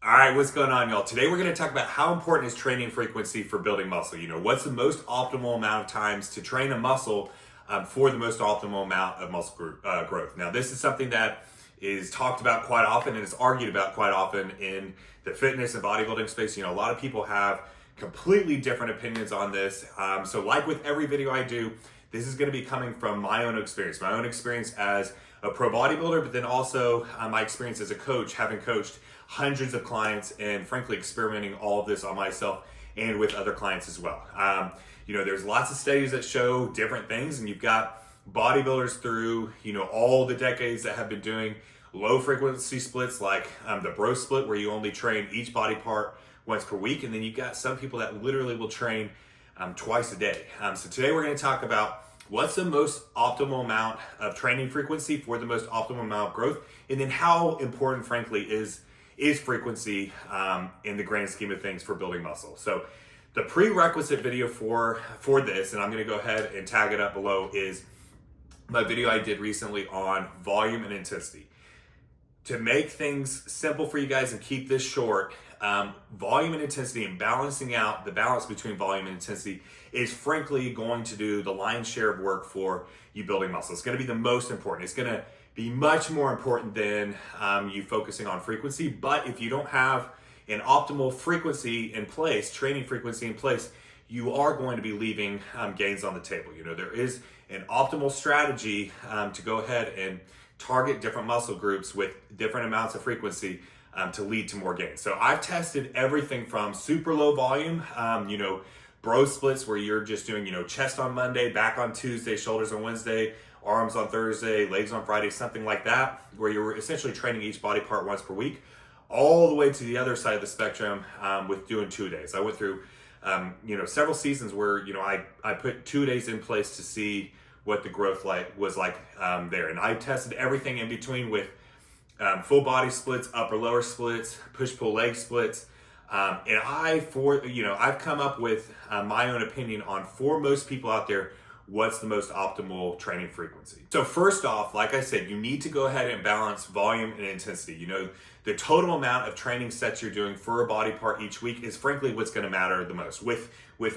All right, what's going on, y'all? Today we're going to talk about how important is training frequency for building muscle. What's the most optimal amount of times to train a muscle for the most optimal amount of muscle growth. Now, this is something that is talked about quite often and is argued about quite often in the fitness and bodybuilding space. A lot of people have completely different opinions on this. So like with every video I do, this is going to be coming from my own experience as a pro bodybuilder, but then also my experience as a coach, having coached hundreds of clients and frankly experimenting all of this on myself and with other clients as well. There's lots of studies that show different things, and you've got bodybuilders through, all the decades that have been doing low frequency splits like the bro split, where you only train each body part once per week. And then you've got some people that literally will train twice a day. So today we're going to talk about what's the most optimal amount of training frequency for the most optimal amount of growth, and then how important, frankly, is frequency in the grand scheme of things for building muscle. So the prerequisite video for this, and I'm going to go ahead and tag it up below, is my video I did recently on volume and intensity. To make things simple for you guys and keep this short, volume and intensity and balancing out the balance between volume and intensity is frankly going to do the lion's share of work for you building muscle. It's going to be the most important. It's going to be much more important than you focusing on frequency. But if you don't have an optimal frequency in place, training frequency in place, you are going to be leaving gains on the table. There is an optimal strategy to go ahead and target different muscle groups with different amounts of frequency to lead to more gains. So I've tested everything from super low volume, bro splits where you're just doing, chest on Monday, back on Tuesday, shoulders on Wednesday, arms on Thursday, legs on Friday, something like that, where you're essentially training each body part once per week, all the way to the other side of the spectrum with doing 2 days. I went through, several seasons where, I put 2 days in place to see what the growth was like there. And I tested everything in between with full body splits, upper lower splits, push pull leg splits. And I've come up with my own opinion on, for most people out there, what's the most optimal training frequency. So first off, like I said, you need to go ahead and balance volume and intensity. The total amount of training sets you're doing for a body part each week is frankly what's going to matter the most with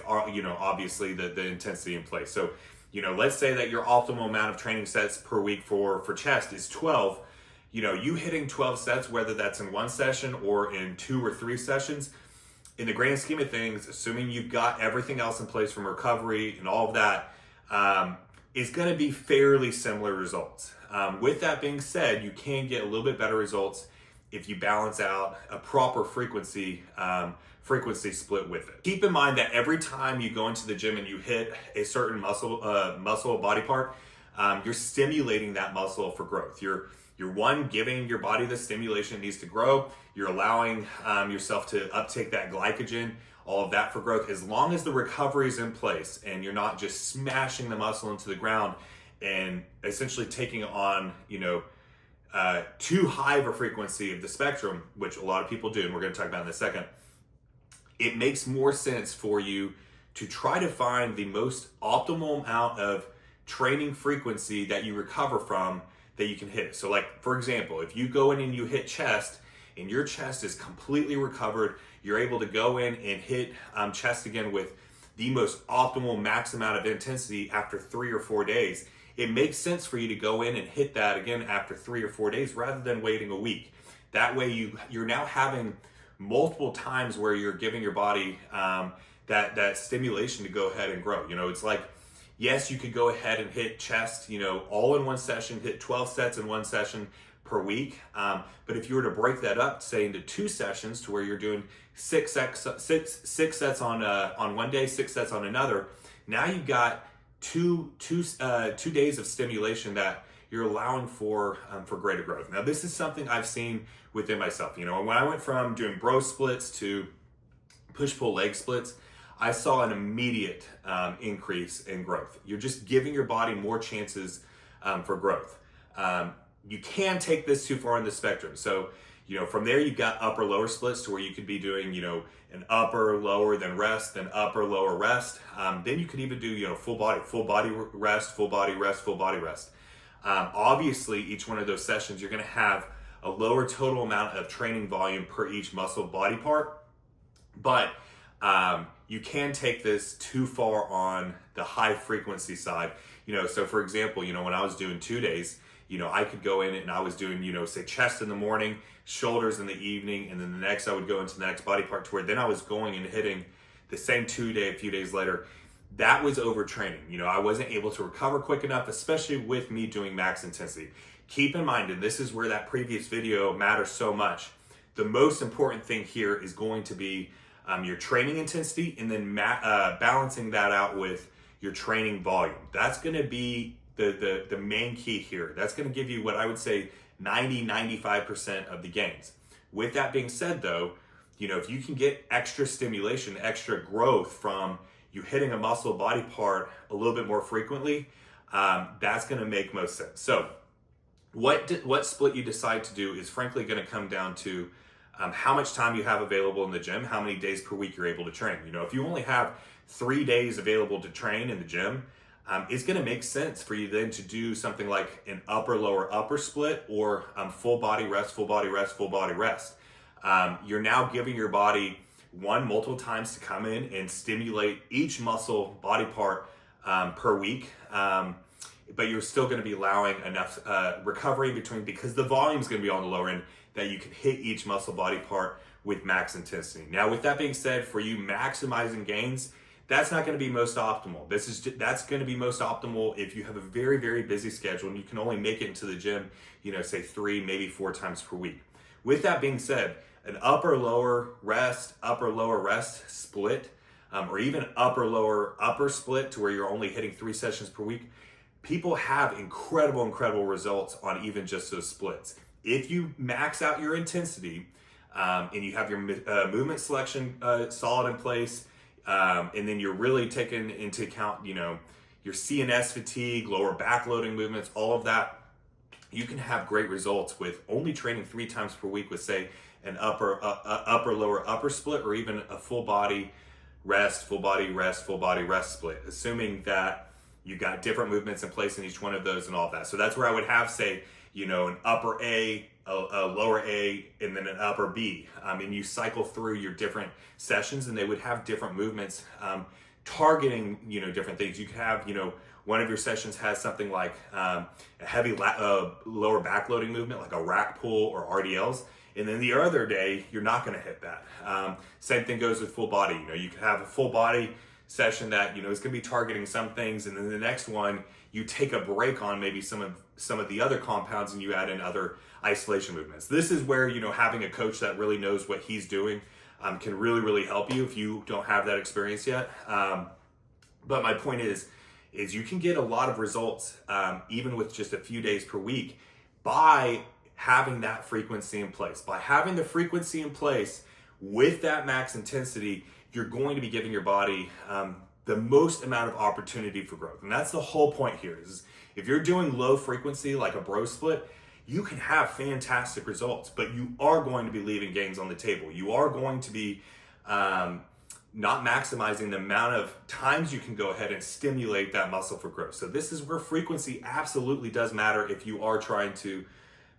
obviously the intensity in place. So, let's say that your optimal amount of training sets per week for chest is 12. You hitting 12 sets, whether that's in one session or in 2 or 3 sessions, in the grand scheme of things, assuming you've got everything else in place from recovery and all of that, is going to be fairly similar results. With that being said, you can get a little bit better results if you balance out a proper frequency split with it. Keep in mind that every time you go into the gym and you hit a certain muscle body part, you're stimulating that muscle for growth. You're giving your body the stimulation it needs to grow. You're allowing yourself to uptake that glycogen, all of that for growth. As long as the recovery is in place and you're not just smashing the muscle into the ground and essentially taking on, too high of a frequency of the spectrum, which a lot of people do, and we're going to talk about in a second, it makes more sense for you to try to find the most optimal amount of training frequency that you recover from that you can hit. So like, for example, if you go in and you hit chest and your chest is completely recovered, you're able to go in and hit chest again with the most optimal max amount of intensity after 3 or 4 days. It makes sense for you to go in and hit that again after 3 or 4 days rather than waiting a week. That way you're now having multiple times where you're giving your body that stimulation to go ahead and grow. It's like, yes, you could go ahead and hit chest, all in one session, hit 12 sets in one session per week. But if you were to break that up, say into 2 sessions to where you're doing six sets on one day, 6 sets on another, now you've got two days of stimulation that you're allowing for greater growth. Now, this is something I've seen within myself. When I went from doing bro splits to push-pull leg splits, I saw an immediate increase in growth. You're just giving your body more chances for growth. You can take this too far in the spectrum. So, from there you've got upper lower splits to where you could be doing, an upper lower then rest, then upper lower rest. Then you could even do, full body rest, full body rest, full body rest. Obviously, each one of those sessions, you're going to have a lower total amount of training volume per each muscle body part, but you can take this too far on the high frequency side. So for example, when I was doing 2 days, I could go in and I was doing, say chest in the morning, shoulders in the evening, and then the next I would go into the next body part to where then I was going and hitting the same 2 day a few days later. That was overtraining. I wasn't able to recover quick enough, especially with me doing max intensity. Keep in mind, and this is where that previous video matters so much, the most important thing here is going to be your training intensity, and then balancing that out with your training volume. That's going to be the main key here. That's going to give you what I would say 90-95% of the gains. With that being said though, if you can get extra stimulation, extra growth from you hitting a muscle body part a little bit more frequently, that's going to make most sense. So what split you decide to do is frankly going to come down to how much time you have available in the gym, how many days per week you're able to train. If you only have 3 days available to train in the gym, it's going to make sense for you then to do something like an upper lower upper split, or full body rest, full body rest, full body rest. You're now giving your body multiple times to come in and stimulate each muscle body part per week. But you're still going to be allowing enough recovery in between, because the volume is going to be on the lower end, that you can hit each muscle body part with max intensity. Now, with that being said, for you maximizing gains, that's not going to be most optimal. That's going to be most optimal if you have a very, very busy schedule and you can only make it into the gym, say 3, maybe 4 times per week. With that being said, an upper lower rest split, or even upper lower upper split to where you're only hitting 3 sessions per week, people have incredible results on even just those splits. If you max out your intensity and you have your movement selection solid in place, and then you're really taking into account, your CNS fatigue, lower backloading movements, all of that, you can have great results with only training 3 times per week with, say, an upper lower upper split, or even a full body rest, full body rest, full body rest split, assuming that you got different movements in place in each one of those and all of that. So that's where I would have, say, an upper A, a lower A, and then an upper B. And you cycle through your different sessions, and they would have different movements targeting, different things. You could have, one of your sessions has something like a heavy lower backloading movement, like a rack pull or RDLs. And then the other day, you're not going to hit that. Same thing goes with full body. You could have a full body session that, is going to be targeting some things. And then the next one, you take a break on maybe some of the other compounds and you add in other isolation movements. This is where, having a coach that really knows what he's doing can really help you if you don't have that experience yet. But my point is you can get a lot of results even with just a few days per week by having that frequency in place. By having the frequency in place with that max intensity, you're going to be giving your body the most amount of opportunity for growth. And that's the whole point here, is if you're doing low frequency like a bro split, you can have fantastic results, but you are going to be leaving gains on the table. You are going to be not maximizing the amount of times you can go ahead and stimulate that muscle for growth. So this is where frequency absolutely does matter if you are trying to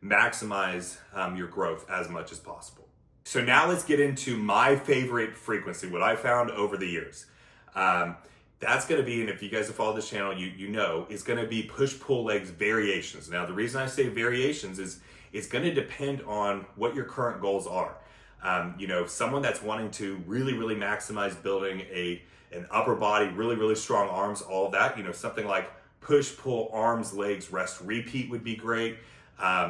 maximize your growth as much as possible. So now let's get into my favorite frequency, what I found over the years. That's going to be, and if you guys have followed this channel, you know, it's going to be push-pull legs variations. Now, the reason I say variations is it's going to depend on what your current goals are. Someone that's wanting to really maximize building an upper body, really strong arms, all of that, something like push-pull arms, legs, rest, repeat would be great.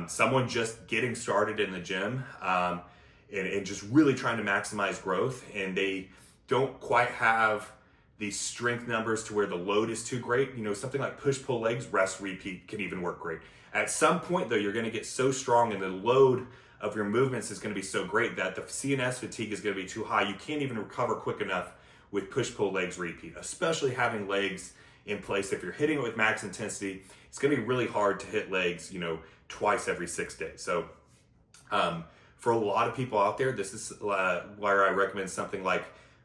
Someone just getting started in the gym and just really trying to maximize growth, and they don't quite have these strength numbers to where the load is too great. Something like push-pull legs, rest, repeat can even work great. At some point though, you're going to get so strong and the load of your movements is going to be so great that the CNS fatigue is going to be too high. You can't even recover quick enough with push-pull legs, repeat, especially having legs in place. If you're hitting it with max intensity, it's going to be really hard to hit legs, twice every 6 days. So for a lot of people out there, this is where I recommend something like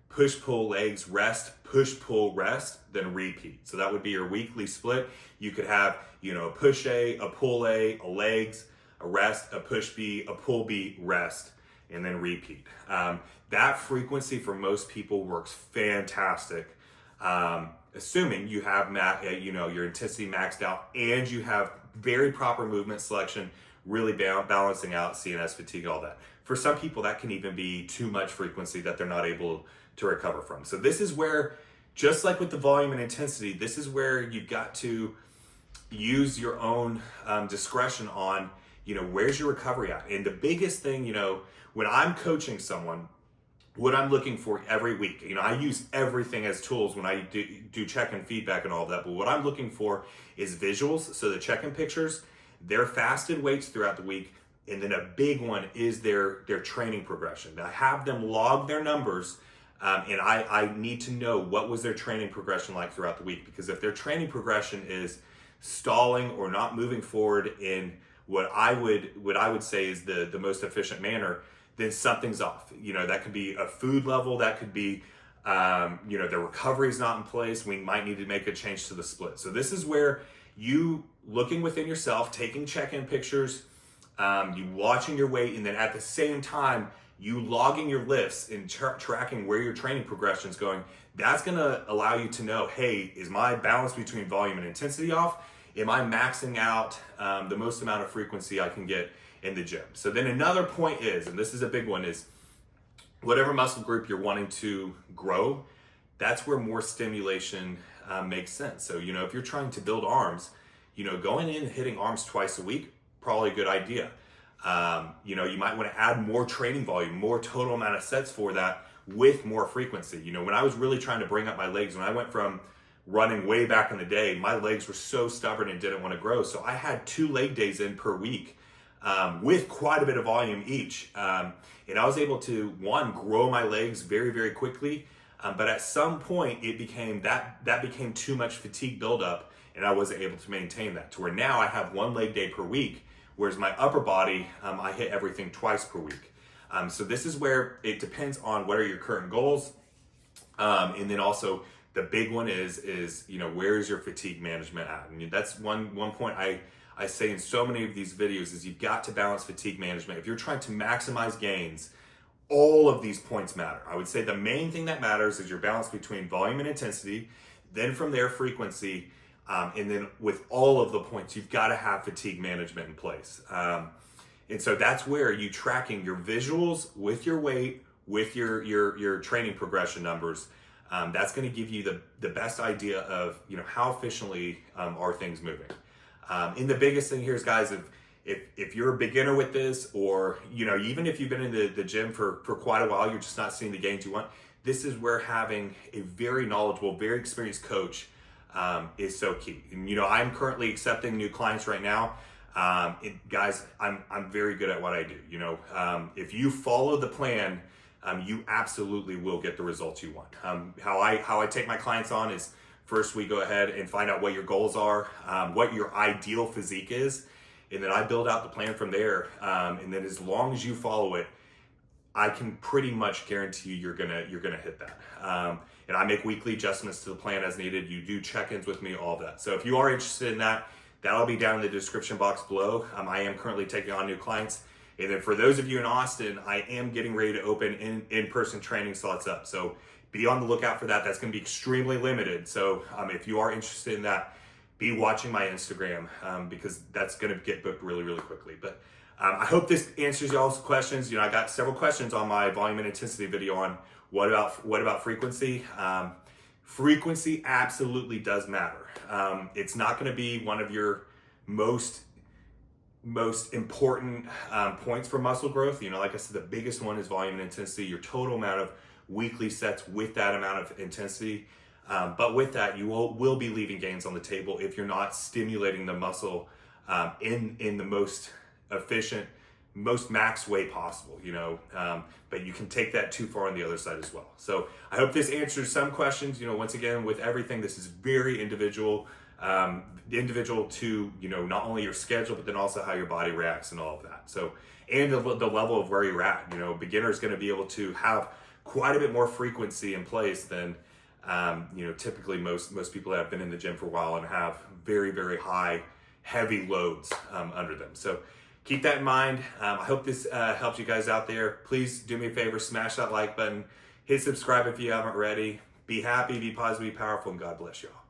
push-pull legs, rest, push-pull rest, then repeat. So that would be your weekly split. You could have, a push A, a pull A, a legs, a rest, a push beat, a pull beat, rest, and then repeat. That frequency for most people works fantastic, assuming you have your intensity maxed out and you have very proper movement selection, really balancing out CNS fatigue, all that. For some people, that can even be too much frequency that they're not able to recover from. So this is where, just like with the volume and intensity, this is where you've got to use your own discretion on, where's your recovery at? And the biggest thing, when I'm coaching someone, what I'm looking for every week, I use everything as tools when I do check-in feedback and all of that, but what I'm looking for is visuals, so the check-in pictures, their fasted weights throughout the week, and then a big one is their training progression. I have them log their numbers, and I need to know what was their training progression like throughout the week, because if their training progression is stalling or not moving forward in what I would say is the most efficient manner, then something's off. That could be a food level, that could be the recovery is not in place. We might need to make a change to the split. So this is where you looking within yourself, taking check-in pictures, you watching your weight, and then at the same time, you logging your lifts and tracking where your training progression is going. That's going to allow you to know, hey, is my balance between volume and intensity off? Am I maxing out the most amount of frequency I can get in the gym? So then another point is, and this is a big one, is whatever muscle group you're wanting to grow, that's where more stimulation makes sense. So, if you're trying to build arms, going in and hitting arms twice a week, probably a good idea. You might want to add more training volume, more total amount of sets for that with more frequency. When I was really trying to bring up my legs, when I went from running way back in the day, my legs were so stubborn and didn't want to grow. So I had 2 leg days in per week with quite a bit of volume each. And I was able to, one, grow my legs very, very quickly. But at some point it became that became too much fatigue buildup, and I wasn't able to maintain that, to where now I have 1 leg day per week, whereas my upper body, I hit everything twice per week. So this is where it depends on what are your current goals. And then also the big one is where is your fatigue management at? And that's one point I say in so many of these videos is you've got to balance fatigue management. If you're trying to maximize gains, all of these points matter. I would say the main thing that matters is your balance between volume and intensity, then from there frequency, and then with all of the points, you've got to have fatigue management in place. And so that's where you tracking your visuals with your weight, with your training progression numbers. That's going to give you the best idea of how efficiently are things moving. And the biggest thing here is, guys, if you're a beginner with this, or even if you've been in the gym for quite a while, you're just not seeing the gains you want, this is where having a very knowledgeable, very experienced coach is so key. And I'm currently accepting new clients right now. Guys, I'm very good at what I do. If you follow the plan, you absolutely will get the results you want. How I take my clients on is, first we go ahead and find out what your goals are, what your ideal physique is, and then I build out the plan from there. And then as long as you follow it, I can pretty much guarantee you're gonna hit that. And I make weekly adjustments to the plan as needed. You do check-ins with me, all of that. So if you are interested in that, that'll be down in the description box below. I am currently taking on new clients. And then for those of you in Austin, I am getting ready to open in-person training slots up. So be on the lookout for that. That's going to be extremely limited. So if you are interested in that, be watching my Instagram because that's going to get booked really, really quickly. But I hope this answers y'all's questions. I got several questions on my volume and intensity video on what about frequency. Frequency absolutely does matter. It's not going to be one of your most important points for muscle growth. Like I said, the biggest one is volume and intensity, your total amount of weekly sets with that amount of intensity. But with that, you will be leaving gains on the table if you're not stimulating the muscle in the most efficient, most max way possible, but you can take that too far on the other side as well. So I hope this answers some questions. Once again, with everything, this is very individual to, not only your schedule, but then also how your body reacts and all of that. So, and the level of where you're at, beginner is going to be able to have quite a bit more frequency in place than, typically most people that have been in the gym for a while and have very, very high, heavy loads under them. So keep that in mind. I hope this helps you guys out there. Please do me a favor, smash that like button, hit subscribe if you haven't already. Be happy, be positive, be powerful, and God bless you all.